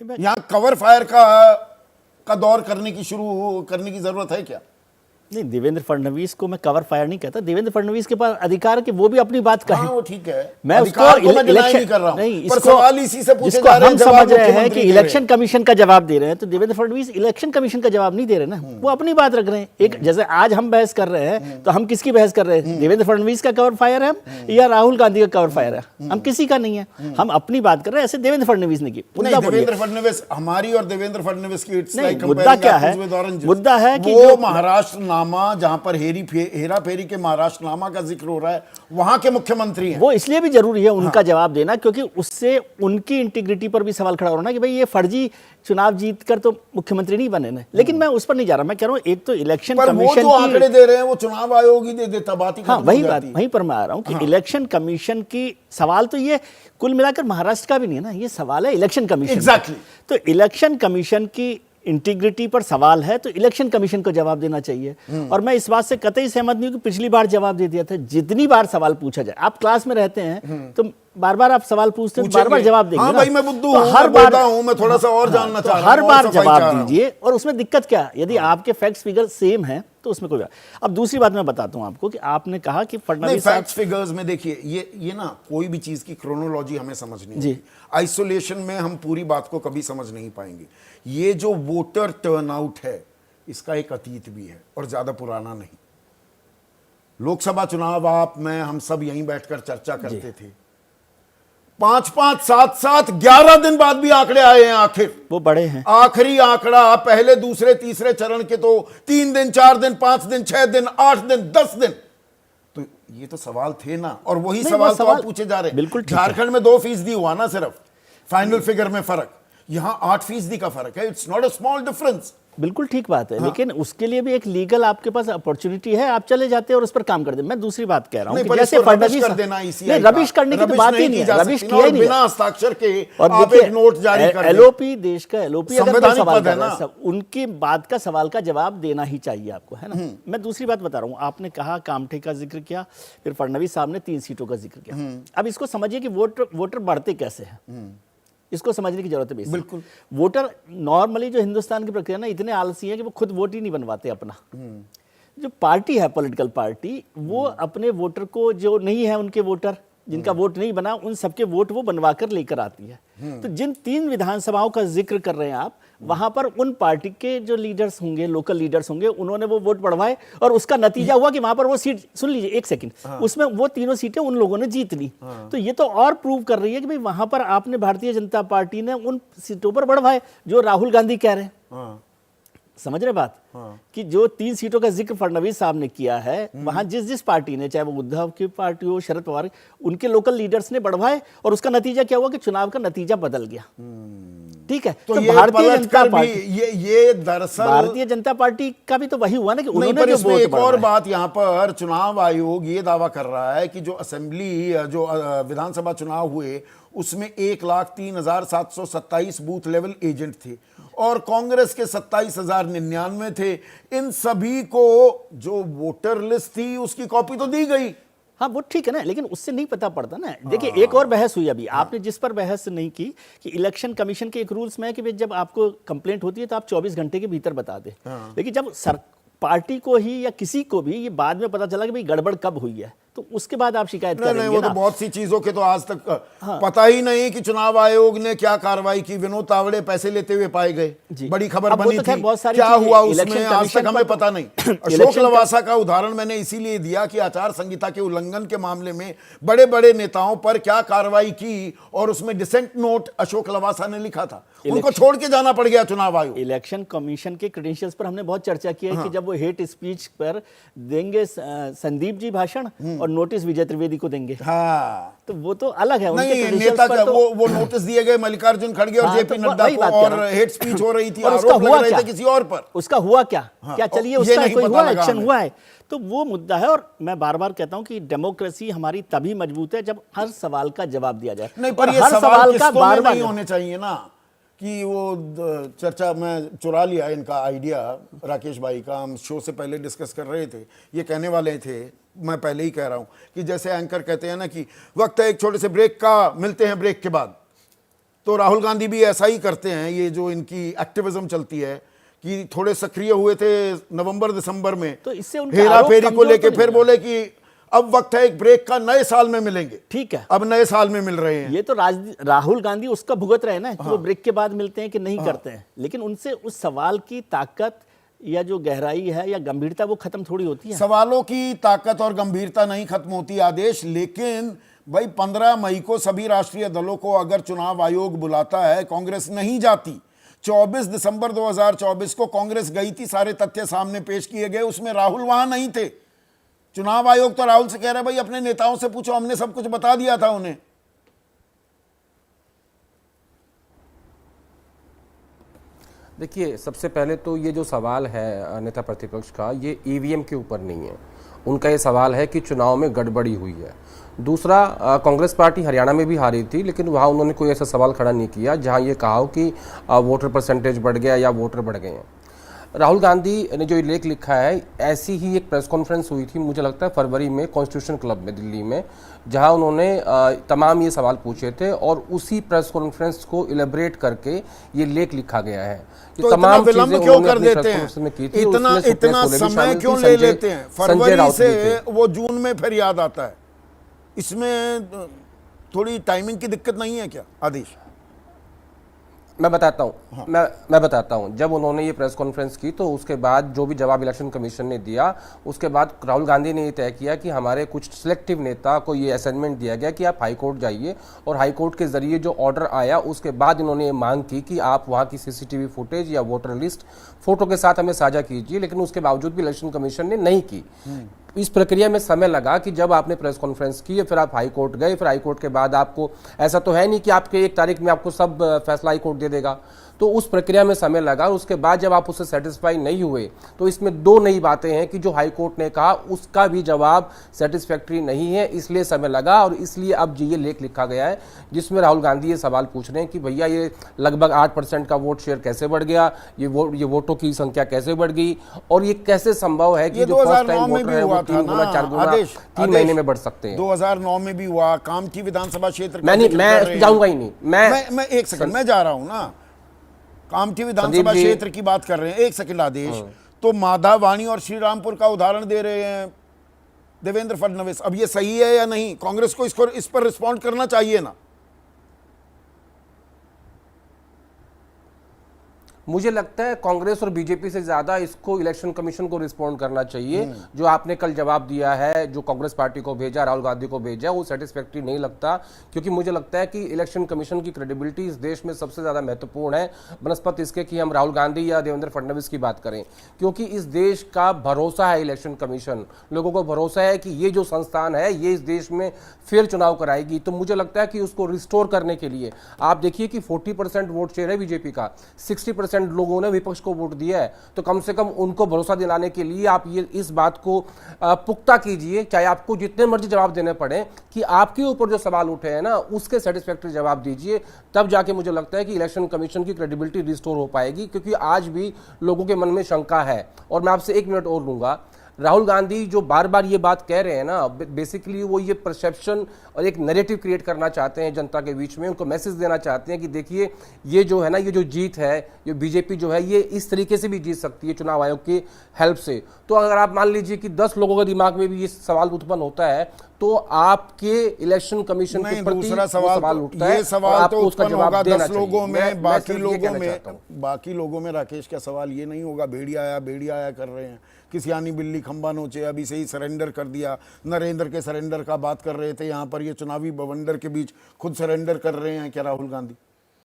यहाँ cover fire का दौर करने की शुरू करने की जरूरत है क्या? नहीं, देवेंद्र फडणवीस को मैं कवर फायर नहीं कहता। देवेंद्र फडणवीस के पास अधिकार है कि वो भी अपनी बात कहे। हाँ, वो ठीक है, मैं उसको डिनाई नहीं कर रहा हूं, नहीं, पर सवाल इसी से पूछे जिसको जा रहे हम हैं, समझ रहे हैं कि इलेक्शन कमीशन का जवाब दे रहे हैं, तो देवेंद्र फडणवीस इलेक्शन कमीशन का जवाब नहीं दे रहे ना, वो अपनी बात रख रहे हैं। एक जैसे आज हम बहस कर रहे हैं, तो हम किसकी बहस कर रहे हैं? देवेंद्र फडणवीस का कवर फायर है हम, या राहुल गांधी का कवर फायर है? हम किसी का नहीं है, हम अपनी बात कर रहे हैं। ऐसे देवेंद्र फडणवीस ने की। देवेंद्र फडणवीस हमारी और देवेंद्र फडणवीस की मुद्दा क्या है? मुद्दा है कि वो महाराष्ट्र नामा, जहां पर हेरा फेरी के महाराष्ट्र नामा का जिक्र हो रहा है, वहां के मुख्यमंत्री हैं। वो इसलिए भी जरूरी है उनका जवाब देना, क्योंकि उससे उनकी इंटीग्रिटी पर भी सवाल खड़ा हो रहा है कि भाई ये फर्जी चुनाव जीतकर तो मुख्यमंत्री नहीं बने ना। लेकिन मैं उस पर नहीं जा रहा, मैं कह रहा हूं एक तो इलेक्शन कमीशन जो आंकड़े दे रहे हैं वो चुनाव आयोग ही दे देता, बात ही हाँ, वहीं पर मैं आ रहा हूं कि इलेक्शन कमीशन की सवाल तो ये कुल मिलाकर महाराष्ट्र का भी नहीं है ना, ये सवाल है इलेक्शन कमीशन। एग्जैक्टली। तो इलेक्शन कमीशन की इंटीग्रिटी पर सवाल है, तो इलेक्शन कमीशन को जवाब देना चाहिए। और मैं इस बात से कतई सहमत नहीं हूं कि पिछली बार जवाब दे दिया था। जितनी बार सवाल पूछा जाए, आप क्लास में रहते हैं तो बार बार आप सवाल पूछते हैं, बार बार जवाब देंगे। हाँ भाई, मैं बुद्धू तो हूं, हर मैं बार हूं, मैं थोड़ा सा और जानना चाह रहा हूं, हर बार जवाब दीजिए। दीजिए। और उसमें दिक्कत क्या है? यदि आपके फैक्ट्स फिगर सेम है तो उसमें कोई बात। अब दूसरी बात मैं बताता हूं आपको कि आपने कहा कि फडणवीस फैक्ट्स फिगर्स में देखिए, ये ना कोई भी चीज की क्रोनोलॉजी हमें समझनी होगी। आइसोलेशन में हम पूरी बात को कभी समझ नहीं पाएंगे। ये जो वोटर टर्नआउट है, इसका एक अतीत भी है और ज्यादा पुराना नहीं। लोकसभा चुनाव आप, मैं, हम सब यहीं बैठकर चर्चा करते थे। 5-5, 7-7, 11 दिन बाद भी आंकड़े आए हैं। आखिर वो बड़े हैं। आखिरी आंकड़ा पहले, दूसरे, तीसरे चरण के तो 3 दिन, 4 दिन, 5 दिन, 6 दिन, 8 दिन, 10 दिन। तो ये तो सवाल थे ना, और वही सवाल तो आप पूछे जा रहे हैं। बिल्कुल। झारखंड में 2% हुआ ना सिर्फ फाइनल फिगर में फर्क, यहां 8% का फर्क है। It's not a small difference. बिल्कुल ठीक बात है। लेकिन उसके लिए भी एक लीगल आपके पास अपॉर्चुनिटी है, आप चले जाते हैं और उस पर काम कर दे। मैं दूसरी बात कह रहा हूं कि जैसे फडणवीस कर देना, नहीं, रबिश करने की तो बात ही नहीं है। रबिश किया ही नहीं, बिना हस्ताक्षर के और आप एक नोट जारी कर दें। एलओपी, देश का एलओपी अगर सवाल है ना, उनकी बात का सवाल का जवाब देना ही चाहिए आपको, है ना। मैं दूसरी बात बता रहा हूं, आपने कहा कामठे का जिक्र किया, फिर फडणवीस साहब ने 3 सीटों का जिक्र किया। अब इसको समझिए कि वोटर बढ़ते कैसे हैं, इसको समझने की जरूरत है। बिल्कुल। वोटर नॉर्मली जो हिंदुस्तान की प्रक्रिया ना, इतने आलसी है कि वो खुद वोट ही नहीं बनवाते अपना। जो पार्टी है, पॉलिटिकल पार्टी, वो अपने वोटर को, जो नहीं है उनके वोटर, जिनका वोट नहीं बना, उन सबके वोट वो बनवाकर लेकर आती है। तो जिन 3 विधानसभाओं का जिक्र कर रहे हैं आप, वहां पर उन पार्टी के जो लीडर्स होंगे, लोकल लीडर्स होंगे, उन्होंने वो वोट बढ़वाए और उसका नतीजा हुआ कि वहां पर वो सीट, सुन लीजिए एक सेकंड, उसमें वो 3 सीटें उन लोगों ने जीत ली। तो ये तो और प्रूव कर रही है कि भाई वहां पर आपने, भारतीय जनता पार्टी ने उन सीटों पर बढ़वाए जो राहुल गांधी कह रहे हैं। समझ रहे बात? कि जो 3 सीटों का जिक्र फडणवीस साहब ने किया है, वहां जिस पार्टी ने, चाहे वो उद्धव की पार्टी हो, शरद पवार, उनके लोकल लीडर्स ने बढ़वाए और उसका नतीजा क्या हुआ कि चुनाव का नतीजा बदल गया। ठीक है, तो भारतीय जनता पार्टी, ये दरअसल भारतीय जनता पार्टी का भी तो वही हुआ ना कि उन्होंने पर जो इसमें वोट एक और बात, यहां पर चुनाव आयोग ये दावा कर रहा है कि जो असेंबली, जो विधानसभा चुनाव हुए, उसमें 1,03,727 बूथ लेवल एजेंट थे और कांग्रेस के 27,099 थे। इन सभी को जो वोटर लिस्ट थी उसकी कॉपी तो दी गई। हाँ, वो ठीक है ना, लेकिन उससे नहीं पता पड़ता ना। देखिए, एक और बहस हुई अभी, आपने जिस पर बहस नहीं की कि इलेक्शन कमीशन के एक रूल्स में है कि जब आपको कंप्लेंट होती है तो आप 24 घंटे के भीतर बता दें। लेकिन जब पार्टी को ही या किसी को भी ये बाद में पता चला कि भाई गड़बड़ कब हुई है, तो उसके बाद आप शिकायत करेंगे नहीं, वो तो बहुत सी चीजों के तो आज तक पता ही नहीं कि चुनाव आयोग ने क्या कार्रवाई की। विनोद तावड़े पैसे लेते हुए पाए गए, बड़ी खबर बनी थी, क्या हुआ उसमें आज तक हमें पता नहीं। अशोक लवासा का उदाहरण मैंने इसीलिए दिया कि आचार संहिता के उल्लंघन के मामले में बड़े बड़े नेताओं पर क्या कार्रवाई की, और उसमें डिसेंट नोट अशोक लवासा ने लिखा था, उनको छोड़ के जाना पड़ गया चुनाव आयोग। इलेक्शन कमीशन के क्रेडेंशियल्स पर हमने बहुत चर्चा की है कि जब वो हेट स्पीच पर देंगे संदीप जी भाषण और नोटिस विजय त्रिवेदी को देंगे, तो वो तो अलग है। नहीं, नेता का तो वो नोटिस दिए गए मल्लिकार्जुन खड़गे और जेपी नड्डा को, और हेट स्पीच हो रही थी, आरोप लग रहे थे किसी और पर। उसका हुआ क्या? क्या चलिए उसका कोई हुआ, एक्शन हुआ है? तो वो मुद्दा है। और मैं बार बार कहता हूं कि डेमोक्रेसी हमारी तभी मजबूत है जब हर सवाल का जवाब दिया जाए। नहीं, पर हर सवाल का बार बार नहीं होने चाहिए ना, कि वो चर्चा में चुरा लिया इनका आइडिया राकेश भाई का। हम शो से पहले डिस्कस कर रहे थे, ये कहने वाले थे, मैं पहले ही कह रहा हूं कि जैसे एंकर कहते हैं ना कि वक्त है एक छोटे से ब्रेक का, मिलते हैं ब्रेक के बाद। तो राहुल गांधी भी ऐसा ही करते हैं। ये जो इनकी एक्टिविज्म चलती है कि थोड़े सक्रिय हुए थे नवंबर दिसंबर में, तो इससे हेरा फेरी को लेके फिर बोले कि अब वक्त है एक ब्रेक का, नए साल में मिलेंगे। ठीक है, अब नए साल में मिल रहे हैं। ये तो राहुल गांधी उसका भुगत रहे ना कि वो ब्रेक के बाद मिलते हैं कि नहीं करते हैं, लेकिन उनसे उस सवाल की ताकत या जो गहराई है या गंभीरता वो खत्म थोड़ी होती है। सवालों की ताकत और गंभीरता नहीं खत्म होती आदेश, लेकिन भाई 15 मई को सभी राष्ट्रीय दलों को अगर चुनाव आयोग बुलाता है, कांग्रेस नहीं जाती। 24 दिसंबर 2024 को कांग्रेस गई थी, सारे तथ्य सामने पेश किए गए, उसमें राहुल वहां नहीं थे। चुनाव आयोग तो राहुल से कह रहा है भाई अपने नेताओं से पूछो, हमने सब कुछ बता दिया था उन्हें। देखिए, सबसे पहले तो ये जो सवाल है नेता प्रतिपक्ष का, ये ईवीएम के ऊपर नहीं है। उनका ये सवाल है कि चुनाव में गड़बड़ी हुई है। दूसरा, कांग्रेस पार्टी हरियाणा में भी हारी थी, लेकिन वहाँ उन्होंने कोई ऐसा सवाल खड़ा नहीं किया जहाँ ये कहा हो कि वोटर परसेंटेज बढ़ गया या वोटर बढ़ गए हैं। राहुल गांधी ने जो ये लेख लिखा है, ऐसी ही एक प्रेस कॉन्फ्रेंस हुई थी, मुझे लगता है फरवरी में, कॉन्स्टिट्यूशन क्लब में दिल्ली में, जहां उन्होंने तमाम ये सवाल पूछे थे और उसी प्रेस कॉन्फ्रेंस को इलेबरेट करके ये लेख लिखा गया है। तो इतना विलंब क्यों कर देते हैं? इतना समय क्यों ले लेते हैं? फरवरी से वो जून में फिर याद आता है। इसमें थोड़ी टाइमिंग की दिक्कत नहीं है क्या आदेश? मैं बताता हूँ। मैं बताता हूँ। जब उन्होंने ये प्रेस कॉन्फ्रेंस की तो उसके बाद जो भी जवाब इलेक्शन कमीशन ने दिया, उसके बाद राहुल गांधी ने ये तय किया कि हमारे कुछ सिलेक्टिव नेता को ये असाइनमेंट दिया गया कि आप हाई कोर्ट जाइए, और हाई कोर्ट के जरिए जो ऑर्डर आया उसके बाद इन्होंने ये मांग की कि आप वहाँ की सीसीटीवी फुटेज या वोटर लिस्ट फोटो के साथ हमें साझा कीजिए, लेकिन उसके बावजूद भी इलेक्शन कमीशन ने नहीं की। इस प्रक्रिया में समय लगा कि जब आपने प्रेस कॉन्फ्रेंस की, फिर आप हाई कोर्ट गए, फिर हाई कोर्ट के बाद आपको, ऐसा तो है नहीं कि आपके 1 तारीख में आपको सब फैसला हाई कोर्ट दे देगा, तो उस प्रक्रिया में समय लगा। उसके बाद जब आप उससे सेटिस्फाई नहीं हुए तो इसमें 2 नई बातें हैं कि जो हाई कोर्ट ने कहा उसका भी जवाब सेटिस्फैक्ट्री नहीं है, इसलिए समय लगा, और इसलिए अब ये लेख लिखा गया है जिसमें राहुल गांधी ये सवाल पूछ रहे हैं कि भैया ये लगभग 8% का वोट शेयर कैसे बढ़ गया, ये वोटों की संख्या कैसे बढ़ गई, और ये कैसे संभव है कि जो फर्स्ट टाइम वोटर है वो 3 गुना 4 गुना 3 महीने में बढ़ सकते हैं। 2009 में भी हुआ। कामठी विधानसभा क्षेत्र मैं जाऊंगा ही नहीं, मैं 1 सेकंड मैं जा रहा हूं ना। कामठी विधानसभा क्षेत्र की बात कर रहे हैं, 1 सेकंड आदेश। तो माधावाणी और श्रीरामपुर का उदाहरण दे रहे हैं देवेंद्र फडणवीस। अब ये सही है या नहीं? कांग्रेस को इस पर रिस्पॉन्ड करना चाहिए ना? मुझे लगता है कांग्रेस और बीजेपी से ज्यादा इसको इलेक्शन कमीशन को रिस्पॉन्ड करना चाहिए। जो आपने कल जवाब दिया है, जो कांग्रेस पार्टी को भेजा, राहुल गांधी को भेजा, वो सेटिस्फैक्टरी नहीं लगता, क्योंकि मुझे लगता है कि इलेक्शन कमीशन की क्रेडिबिलिटी इस देश में सबसे ज्यादा महत्वपूर्ण है बनस्पत इसके कि हम राहुल गांधी या देवेंद्र फडणवीस की बात करें, क्योंकि इस देश का भरोसा है इलेक्शन कमीशन। लोगों को भरोसा है कि ये जो संस्थान है ये इस देश में फेयर चुनाव कराएगी। तो मुझे लगता है कि उसको रिस्टोर करने के लिए आप देखिए कि 40% वोट शेयर है बीजेपी का, 60% लोगों ने विपक्ष को वोट दिया है, तो कम से कम उनको भरोसा दिलाने के लिए आप ये इस बात को पुख्ता कीजिए, चाहे आपको जितने मर्जी जवाब देने पड़े, कि आपके ऊपर जो सवाल उठे हैं ना उसके सेटिस्फैक्टरी जवाब दीजिए। तब जाके मुझे लगता है कि इलेक्शन कमीशन की क्रेडिबिलिटी रिस्टोर हो पाएगी, क्योंकि आज भी लोगों के मन में शंका है। और मैं आपसे 1 मिनट और लूंगा। राहुल गांधी जो बार बार ये बात कह रहे हैं ना, बेसिकली वो ये परसेप्शन और एक नैरेटिव क्रिएट करना चाहते हैं जनता के बीच में, उनको मैसेज देना चाहते हैं कि देखिए ये जो है ना, ये जो जीत है, ये बीजेपी जो है ये इस तरीके से भी जीत सकती है चुनाव आयोग की हेल्प से। तो अगर आप मान लीजिए कि 10 लोगों के दिमाग में भी ये सवाल उत्पन्न होता है, तो आपके इलेक्शन कमीशन के प्रति दूसरा सवाल उठता है। ये सवाल तो उत्पन्न होगा 10 लोगों में, बाकी लोगों में राकेश का सवाल ये नहीं होगा भेड़िया आया कर रहे हैं, किसी यानी बिल्ली खंबा नोचे, अभी से ही सरेंडर कर दिया। नरेंद्र के सरेंडर का बात कर रहे थे, यहाँ पर ये चुनावी बवंडर के बीच खुद सरेंडर कर रहे हैं क्या राहुल गांधी?